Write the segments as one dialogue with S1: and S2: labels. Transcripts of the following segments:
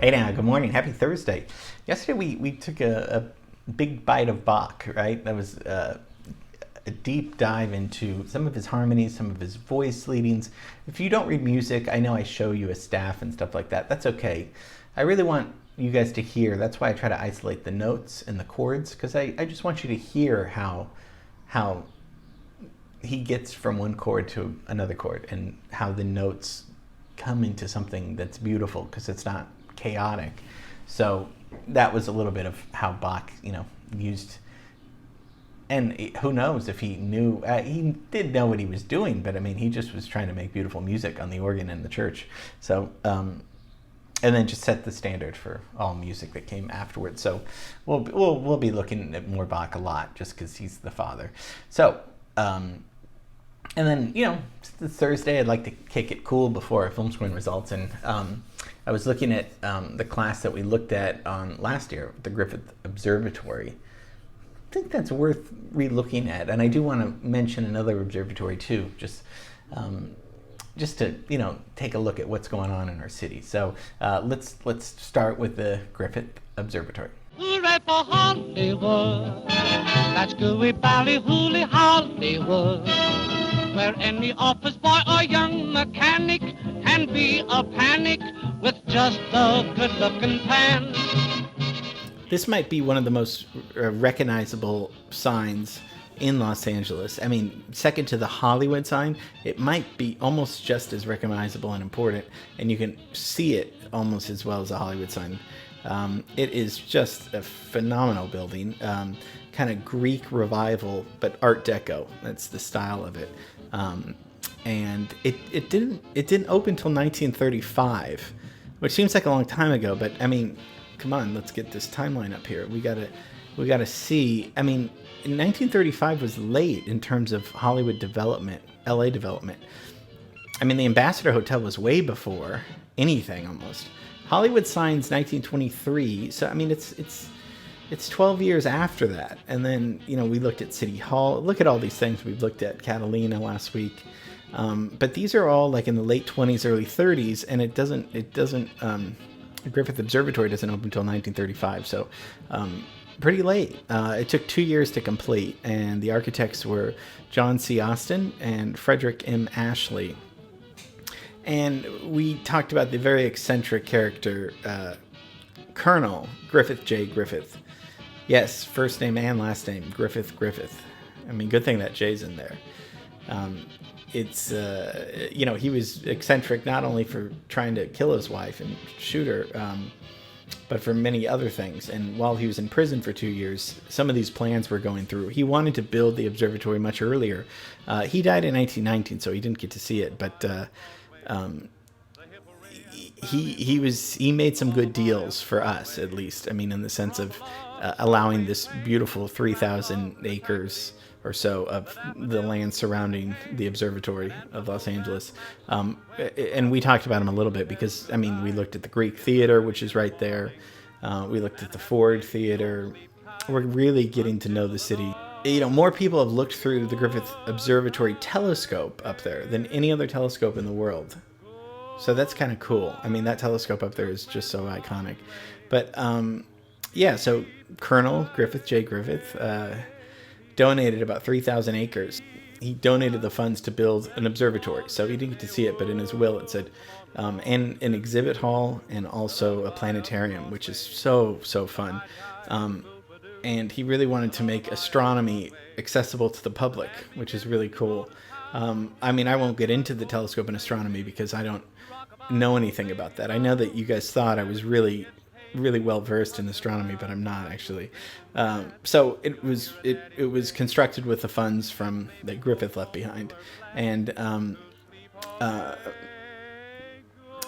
S1: Hey now, good morning. Happy Thursday. Yesterday we took a big bite of Bach, right? That was a deep dive into some of his harmonies, some of his voice leadings. If you don't read music, I know I show you a staff and stuff like that. That's okay. I really want you guys to hear. That's why I try to isolate the notes and the chords, because I just want you to hear how he gets from one chord to another chord and how the notes come into something that's beautiful because it's not chaotic. So that was a little bit of how Bach, used. And who knows if he knew, he did know what he was doing, but I mean, he just was trying to make beautiful music on the organ in the church. So, and then just set the standard for all music that came afterwards. So we'll be looking at more Bach a lot just because he's the father. So, and then, it's Thursday, I'd like to kick it cool before our film screen results. And I was looking at the class that we looked at on last year, the Griffith Observatory. I think that's worth re-looking at. And I do want to mention another observatory too, just to, take a look at what's going on in our city. So let's start with the Griffith Observatory.
S2: Hooray for Hollywood, that's gooey ballyhooly Hollywood, where any office boy or young mechanic can be a panic with just a good-looking pan.
S1: This might be one of the most recognizable signs in Los Angeles. I mean, second to the Hollywood sign, it might be almost just as recognizable and important, and you can see it almost as well as a Hollywood sign. It is just a phenomenal building, kind of Greek revival, but Art Deco. That's the style of it. And it didn't open until 1935, which seems like a long time ago. But I mean, come on, let's get this timeline up here. We gotta see. I mean, 1935 was late in terms of Hollywood development, LA development. I mean, the Ambassador Hotel was way before anything almost. Hollywood signs 1923, so I mean it's 12 years after that. And then we looked at City Hall. Look at all these things. We've looked at Catalina last week, but these are all like in the late 20s, early 30s, and it doesn't. Griffith Observatory doesn't open until 1935, so pretty late. It took 2 years to complete, and the architects were John C. Austin and Frederick M. Ashley. And we talked about the very eccentric character, Colonel Griffith J. Griffith. Yes, first name and last name, Griffith. I mean, good thing that J's in there. He was eccentric not only for trying to kill his wife and shoot her, but for many other things. And while he was in prison for 2 years, some of these plans were going through. He wanted to build the observatory much earlier. He died in 1919, so he didn't get to see it, but he made some good deals for us, at least. I mean, in the sense of allowing this beautiful 3,000 acres or so of the land surrounding the observatory of Los Angeles. And we talked about him a little bit because, I mean, we looked at the Greek Theater, which is right there. We looked at the Ford Theater. We're really getting to know the city. More people have looked through the Griffith Observatory telescope up there than any other telescope in the world. So that's kind of cool. I mean, that telescope up there is just so iconic. But, so Colonel Griffith J. Griffith donated about 3,000 acres. He donated the funds to build an observatory. So he didn't get to see it, but in his will it said, and an exhibit hall and also a planetarium, which is so fun. And he really wanted to make astronomy accessible to the public, which is really cool. I mean, I won't get into the telescope and astronomy because I don't know anything about that. I know that you guys thought I was really well versed in astronomy, but I'm not actually. So it was constructed with the funds from that Griffith left behind, and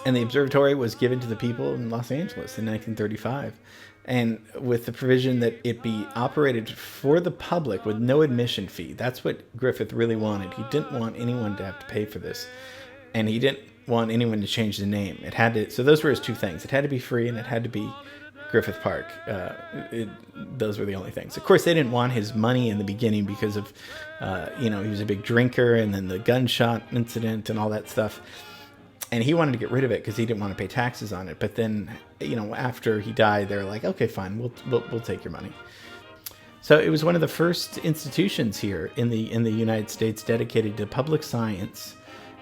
S1: the observatory was given to the people in Los Angeles in 1935. And with the provision that it be operated for the public with no admission fee. That's what Griffith really wanted. He didn't want anyone to have to pay for this. And he didn't want anyone to change the name. So those were his two things. It had to be free and it had to be Griffith Park. Those were the only things. Of course, they didn't want his money in the beginning because of, he was a big drinker and then the gunshot incident and all that stuff. And he wanted to get rid of it because he didn't want to pay taxes on it. But then, after he died, they're like, okay, fine, we'll take your money. So it was one of the first institutions here in the United States dedicated to public science,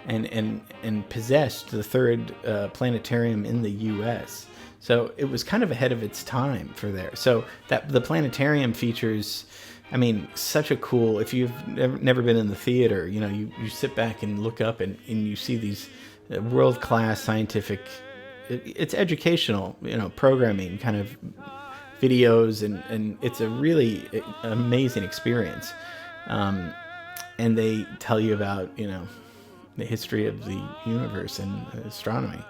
S1: and possessed the third planetarium in the U.S. So it was kind of ahead of its time for there. So that the planetarium features, such a cool. If you've never been in the theater, you sit back and look up and you see these world-class scientific. It's educational, programming kind of videos, and it's a really amazing experience. And they tell you about, the history of the universe and astronomy.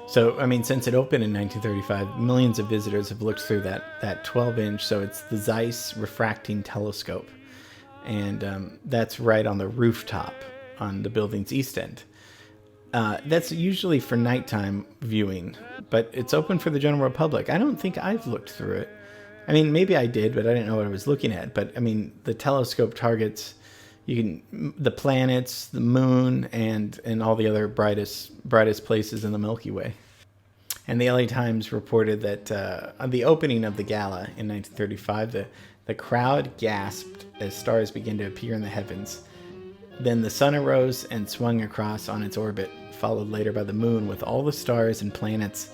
S1: So, since it opened in 1935, millions of visitors have looked through that 12-inch, so it's the Zeiss refracting telescope. And that's right on the rooftop on the building's east end. That's usually for nighttime viewing, but it's open for the general public. I don't think I've looked through it. Maybe I did, but I didn't know what I was looking at. But the telescope targets the planets, the moon, and all the other brightest places in the Milky Way. And the LA Times reported that on the opening of the gala in 1935, the crowd gasped as stars began to appear in the heavens. Then the sun arose and swung across on its orbit, followed later by the moon, with all the stars and planets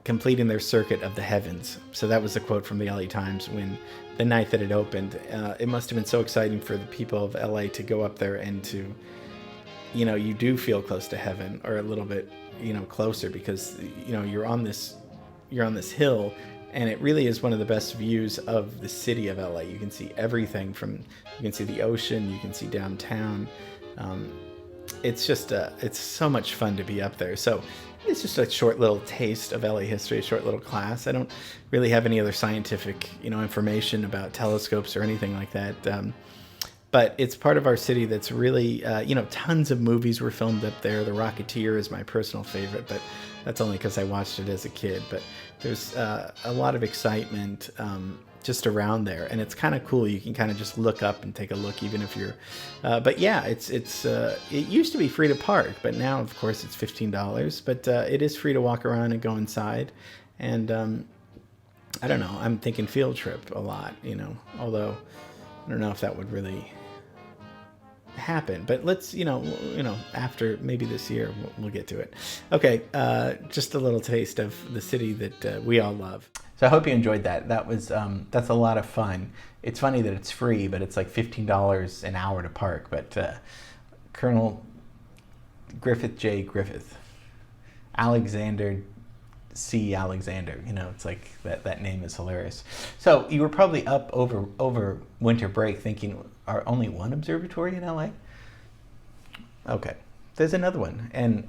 S1: completing their circuit of the heavens. So that was a quote from the LA Times when the night that it opened. It must have been so exciting for the people of LA to go up there and to, you do feel close to heaven, or a little bit, closer, because, you're on this hill, and it really is one of the best views of the city of LA. You can see everything you can see the ocean, you can see downtown. It's just, it's so much fun to be up there. So it's just a short little taste of LA history, a short little class. I don't really have any other scientific, information about telescopes or anything like that. But it's part of our city that's really, tons of movies were filmed up there. The Rocketeer is my personal favorite, but that's only because I watched it as a kid. But there's a lot of excitement just around there, and it's kind of cool. You can kind of just look up and take a look, even if you're. But yeah, it used to be free to park, but now, of course, it's $15. But it is free to walk around and go inside, and I don't know. I'm thinking field trip a lot, although I don't know if that would really happen, but let's after maybe this year we'll get to it. Okay, just a little taste of the city that we all love. So I hope you enjoyed that. That's a lot of fun. It's funny that it's free, but it's like $15 an hour to park. But Colonel Griffith J. Griffith, Alexander C. Alexander, it's like that name is hilarious. So you were probably up over winter break thinking, are only one observatory in LA? Okay, there's another one, and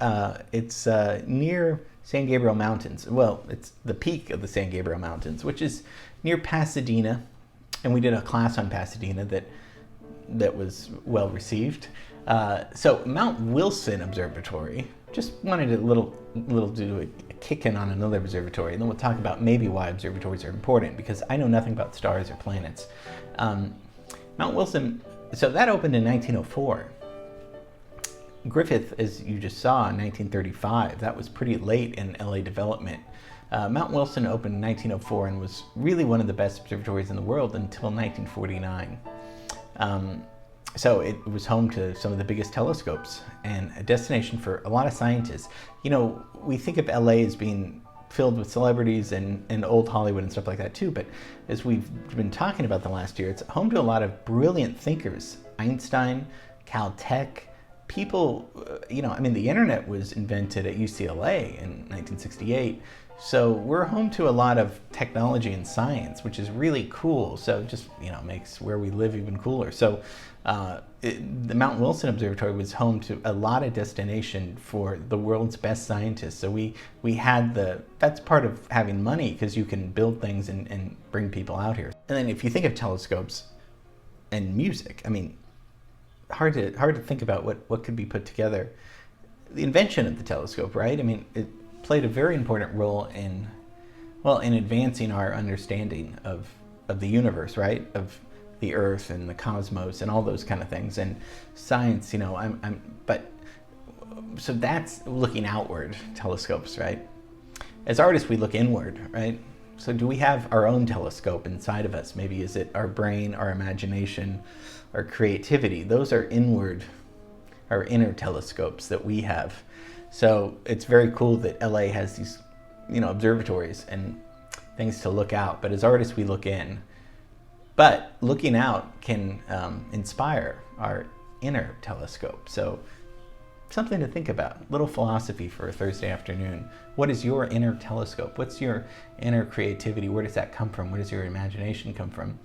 S1: it's near San Gabriel Mountains. Well, it's the peak of the San Gabriel Mountains, which is near Pasadena, and we did a class on Pasadena that was well received. So Mount Wilson Observatory, just wanted a little do a kick in on another observatory, and then we'll talk about maybe why observatories are important, because I know nothing about stars or planets. Mount Wilson, so that opened in 1904. Griffith, as you just saw, in 1935. That was pretty late in LA development. Mount Wilson opened in 1904 and was really one of the best observatories in the world until 1949. So it was home to some of the biggest telescopes and a destination for a lot of scientists. We think of LA as being filled with celebrities and old Hollywood and stuff like that too, but as we've been talking about the last year, it's home to a lot of brilliant thinkers. Einstein, Caltech, people, the internet was invented at UCLA in 1968. So we're home to a lot of technology and science, which is really cool. So it just, makes where we live even cooler. So the Mount Wilson Observatory was home to a lot of destination for the world's best scientists. So we had that's part of having money, because you can build things and bring people out here. And then if you think of telescopes and music, hard to think about what could be put together. The invention of the telescope, right? It played a very important role in advancing our understanding of the universe, right? Of the Earth and the cosmos and all those kind of things. And science, but so that's looking outward telescopes, right? As artists, we look inward, right? So do we have our own telescope inside of us? Maybe is it our brain, our imagination, our creativity? Those are inward, our inner telescopes that we have. So it's very cool that LA has these, observatories and things to look out. But as artists, we look in. But looking out can inspire our inner telescope. So something to think about. Little philosophy for a Thursday afternoon. What is your inner telescope? What's your inner creativity? Where does that come from? Where does your imagination come from?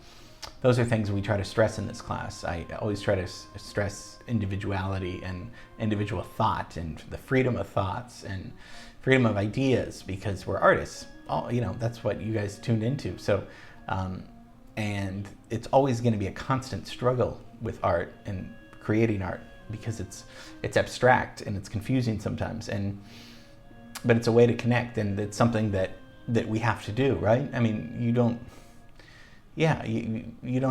S1: Those are things we try to stress in this class. I always try to stress individuality and individual thought and the freedom of thoughts and freedom of ideas, because we're artists. That's what you guys tuned into. So, and it's always going to be a constant struggle with art and creating art, because it's abstract and it's confusing sometimes, but it's a way to connect, and it's something that we have to do, right? I mean, you don't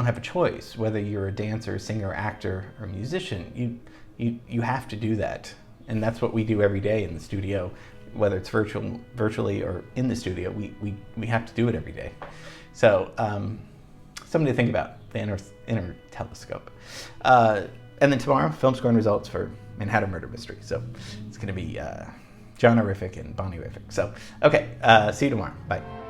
S1: have a choice whether you're a dancer, singer, actor, or musician. You have to do that, and that's what we do every day in the studio, whether it's virtually or in the studio. We have to do it every day. So something to think about, the inner telescope. And then tomorrow, film scoring results for Manhattan Murder Mystery. So it's going to be John-orific and Bonnie-rific. So, okay, see you tomorrow. Bye.